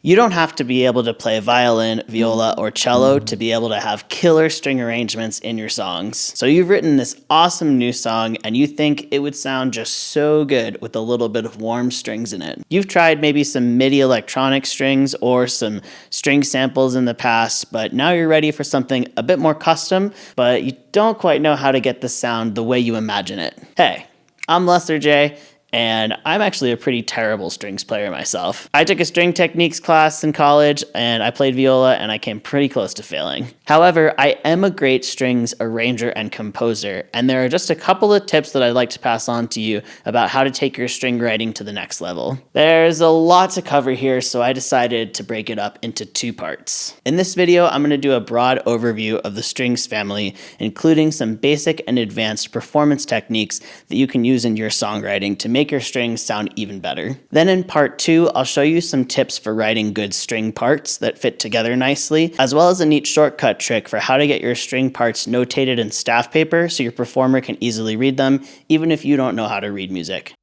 You don't have to be able to play violin, viola, or cello to be able to have killer string arrangements in your songs. So you've written this awesome new song and you think it would sound just so good with a little bit of warm strings in it. You've tried maybe some MIDI electronic strings or some string samples in the past, but now you're ready for something a bit more custom, but you don't quite know how to get the sound the way you imagine it. Hey, I'm Lester J, and I'm actually a pretty terrible strings player myself. I took a string techniques class in college and I played viola and I came pretty close to failing. However, I am a great strings arranger and composer, and there are just a couple of tips that I'd like to pass on to you about how to take your string writing to the next level. There's a lot to cover here, so I decided to break it up into two parts. In this video, I'm going to do a broad overview of the strings family, including some basic and advanced performance techniques that you can use in your songwriting to make your strings sound even better. Then in part 2, I'll show you some tips for writing good string parts that fit together nicely, as well as a neat shortcut trick for how to get your string parts notated in staff paper so your performer can easily read them, even if you don't know how to read music.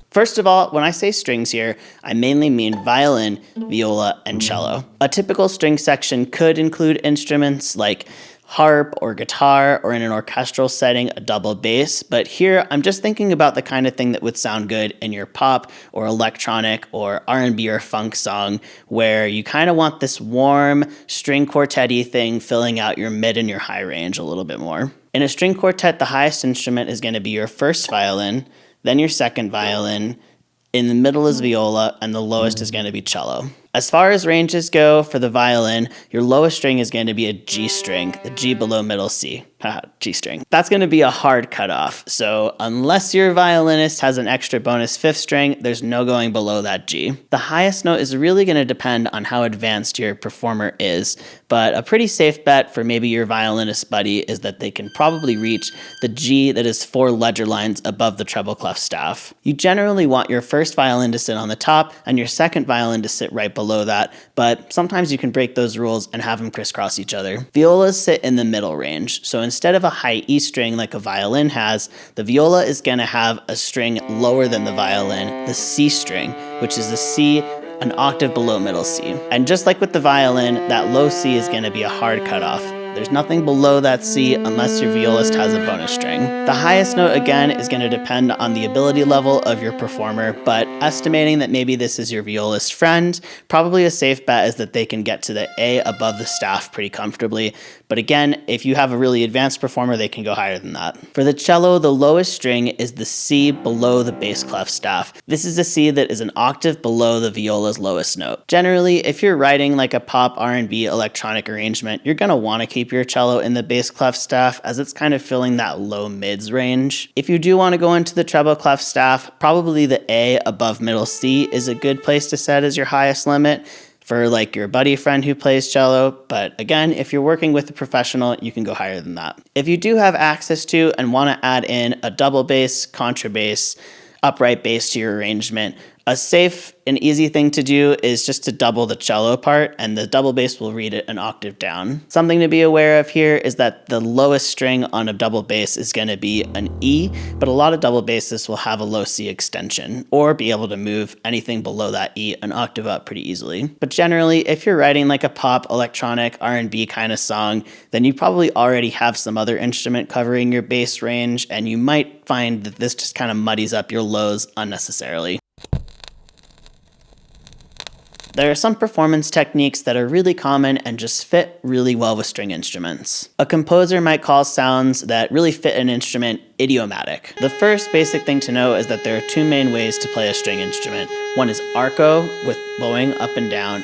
First of all, when I say strings here, I mainly mean violin, viola, and cello. A typical string section could include instruments like harp or guitar, or in an orchestral setting, a double bass, but here I'm just thinking about the kind of thing that would sound good in your pop or electronic or R&B or funk song, where you kind of want this warm string quartet-y thing filling out your mid and your high range a little bit more. In a string quartet, the highest instrument is going to be your first violin, then your second violin, in the middle is viola, and the lowest is going to be cello. As far as ranges go, for the violin, your lowest string is going to be a G string, the G below middle C. G string. That's going to be a hard cutoff, so unless your violinist has an extra bonus fifth string, there's no going below that G. The highest note is really going to depend on how advanced your performer is, but a pretty safe bet for maybe your violinist buddy is that they can probably reach the G that is 4 ledger lines above the treble clef staff. You generally want your first violin to sit on the top and your second violin to sit right below that, but sometimes you can break those rules and have them crisscross each other. Violas sit in the middle range, so instead of a high E string like a violin has, the viola is going to have a string lower than the violin, the C string, which is the C an octave below middle C. And just like with the violin, that low C is going to be a hard cutoff. There's nothing below that C unless your violist has a bonus string. The highest note, again, is going to depend on the ability level of your performer, but estimating that maybe this is your violist friend, probably a safe bet is that they can get to the A above the staff pretty comfortably. But again, if you have a really advanced performer, they can go higher than that. For the cello, the lowest string is the C below the bass clef staff. This is a C that is an octave below the viola's lowest note. Generally, if you're writing like a pop R&B electronic arrangement, you're going to want to keep your cello in the bass clef staff as it's kind of filling that low mids range. If you do want to go into the treble clef staff, probably the A above middle C is a good place to set as your highest limit for like your buddy friend who plays cello, but again, if you're working with a professional, you can go higher than that. If you do have access to and want to add in a double bass, contrabass, upright bass to your arrangement, a safe and easy thing to do is just to double the cello part, and the double bass will read it an octave down. Something to be aware of here is that the lowest string on a double bass is going to be an E, but a lot of double basses will have a low C extension, or be able to move anything below that E an octave up pretty easily. But generally, if you're writing like a pop, electronic, R&B kind of song, then you probably already have some other instrument covering your bass range, and you might find that this just kind of muddies up your lows unnecessarily. There are some performance techniques that are really common and just fit really well with string instruments. A composer might call sounds that really fit an instrument idiomatic. The first basic thing to know is that there are two main ways to play a string instrument. One is arco, with bowing up and down,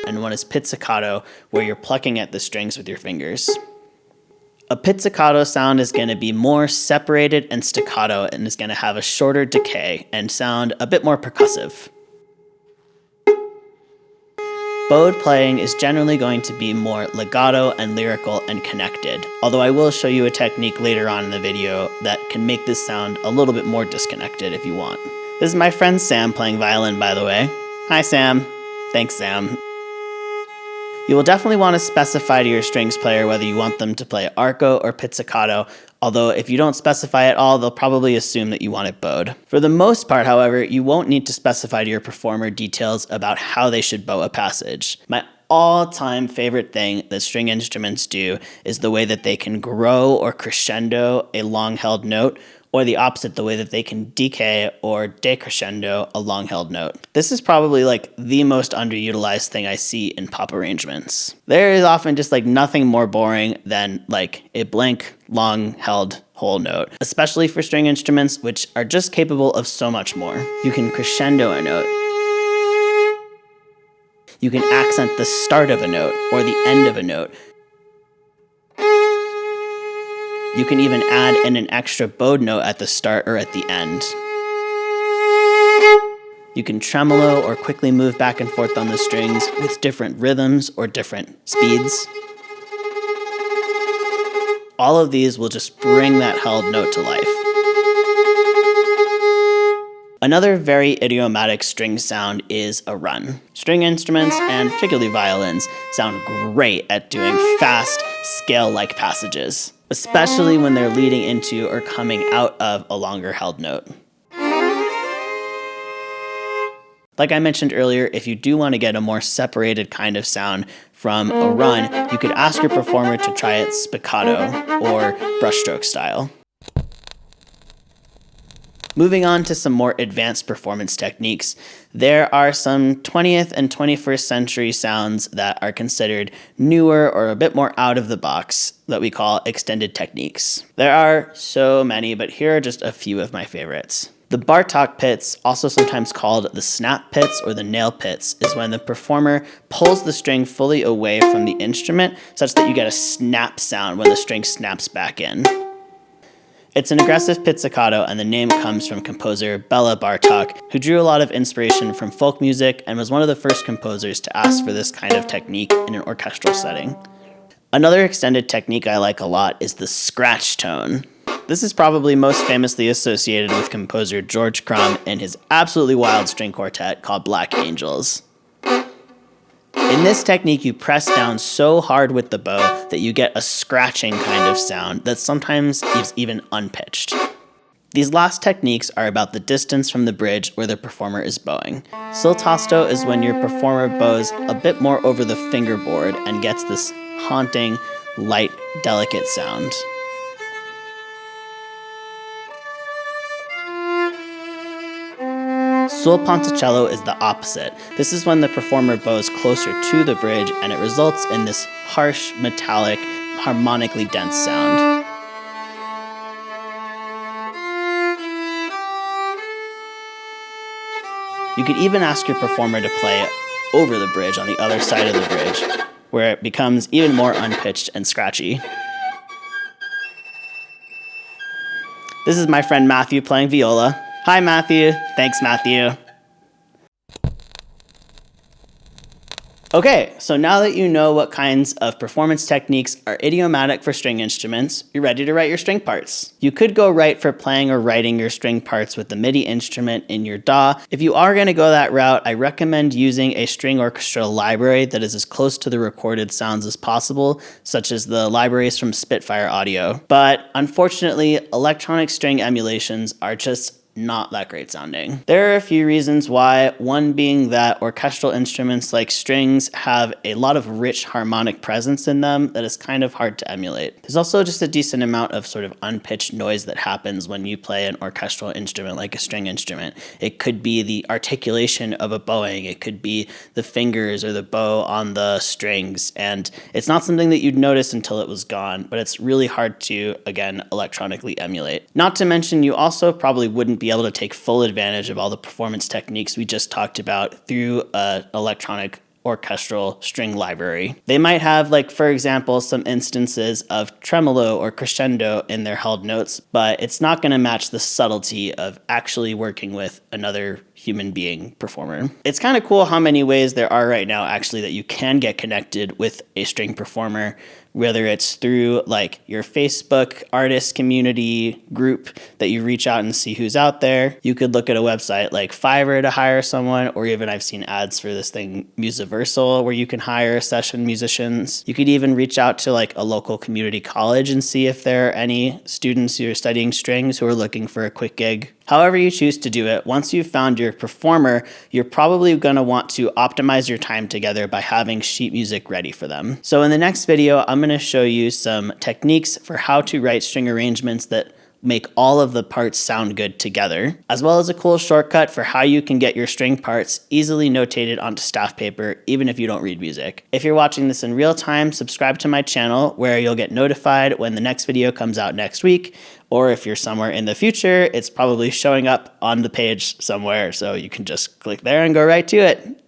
and one is pizzicato, where you're plucking at the strings with your fingers. A pizzicato sound is going to be more separated and staccato and is going to have a shorter decay and sound a bit more percussive. Bowed playing is generally going to be more legato and lyrical and connected, although I will show you a technique later on in the video that can make this sound a little bit more disconnected if you want. This is my friend Sam playing violin, by the way. Hi, Sam. Thanks, Sam. You will definitely want to specify to your strings player whether you want them to play arco or pizzicato, although if you don't specify at all, they'll probably assume that you want it bowed. For the most part, however, you won't need to specify to your performer details about how they should bow a passage. My all-time favorite thing that string instruments do is the way that they can grow or crescendo a long-held note, or the opposite, the way that they can decay or decrescendo a long-held note. This is probably like the most underutilized thing I see in pop arrangements. There is often just like nothing more boring than like a blank, long-held whole note, especially for string instruments, which are just capable of so much more. You can crescendo a note. You can accent the start of a note or the end of a note. You can even add in an extra bowed note at the start or at the end. You can tremolo or quickly move back and forth on the strings with different rhythms or different speeds. All of these will just bring that held note to life. Another very idiomatic string sound is a run. String instruments, and particularly violins, sound great at doing fast, scale-like passages, especially when they're leading into or coming out of a longer held note. Like I mentioned earlier, if you do want to get a more separated kind of sound from a run, you could ask your performer to try it spiccato or brushstroke style. Moving on to some more advanced performance techniques, there are some 20th and 21st century sounds that are considered newer or a bit more out of the box that we call extended techniques. There are so many, but here are just a few of my favorites. The Bartók pits, also sometimes called the snap pits or the nail pits, is when the performer pulls the string fully away from the instrument such that you get a snap sound when the string snaps back in. It's an aggressive pizzicato, and the name comes from composer Béla Bartók, who drew a lot of inspiration from folk music and was one of the first composers to ask for this kind of technique in an orchestral setting. Another extended technique I like a lot is the scratch tone. This is probably most famously associated with composer George Crumb and his absolutely wild string quartet called Black Angels. In this technique, you press down so hard with the bow that you get a scratching kind of sound that sometimes is even unpitched. These last techniques are about the distance from the bridge where the performer is bowing. Sul tasto is when your performer bows a bit more over the fingerboard and gets this haunting, light, delicate sound. Sul ponticello is the opposite. This is when the performer bows closer to the bridge and it results in this harsh, metallic, harmonically dense sound. You could even ask your performer to play over the bridge on the other side of the bridge, where it becomes even more unpitched and scratchy. This is my friend Matthew playing viola. Hi, Matthew. Thanks, Matthew. Okay, so now that you know what kinds of performance techniques are idiomatic for string instruments, you're ready to write your string parts. You could go right for playing or writing your string parts with the MIDI instrument in your DAW. If you are going to go that route, I recommend using a string orchestra library that is as close to the recorded sounds as possible, such as the libraries from Spitfire Audio. But unfortunately, electronic string emulations are just not that great sounding. There are a few reasons why, one being that orchestral instruments like strings have a lot of rich harmonic presence in them that is kind of hard to emulate. There's also just a decent amount of sort of unpitched noise that happens when you play an orchestral instrument like a string instrument. It could be the articulation of a bowing, it could be the fingers or the bow on the strings, and it's not something that you'd notice until it was gone, but it's really hard to, again, electronically emulate. Not to mention, you also probably wouldn't be able to take full advantage of all the performance techniques we just talked about through an electronic orchestral string library. They might have, like, for example, some instances of tremolo or crescendo in their held notes, but it's not going to match the subtlety of actually working with another human being performer. It's kind of cool how many ways there are right now actually that you can get connected with a string performer. whether it's through like your Facebook artist community group that you reach out and see who's out there. You could look at a website like Fiverr to hire someone, or even I've seen ads for this thing, Musiversal, where you can hire session musicians. You could even reach out to like a local community college and see if there are any students who are studying strings who are looking for a quick gig. However you choose to do it, once you've found your performer, you're probably going to want to optimize your time together by having sheet music ready for them. So in the next video, I'm going to show you some techniques for how to write string arrangements that make all of the parts sound good together, as well as a cool shortcut for how you can get your string parts easily notated onto staff paper, even if you don't read music. If you're watching this in real time, subscribe to my channel where you'll get notified when the next video comes out next week, or if you're somewhere in the future, it's probably showing up on the page somewhere, so you can just click there and go right to it.